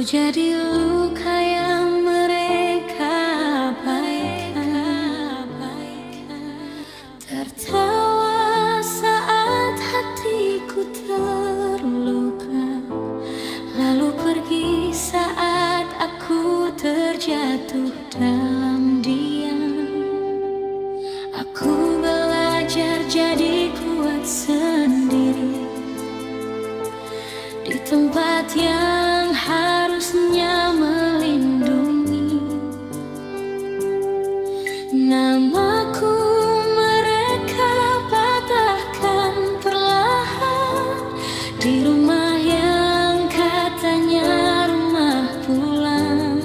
jadi luka yang mereka abaikan. Tertawa saat hatiku terluka, lalu pergi saat aku terjatuh dalam diam. Aku belajar jadi kuat sendiri di tempat yang harusnya melindungi. Namaku mereka patahkan perlahan di rumah yang katanya rumah pulang.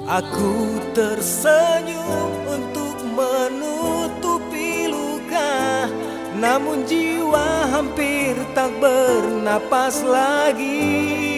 Aku tersenyum untuk menutupi luka, namun jiwa hampir tak bernapas lagi.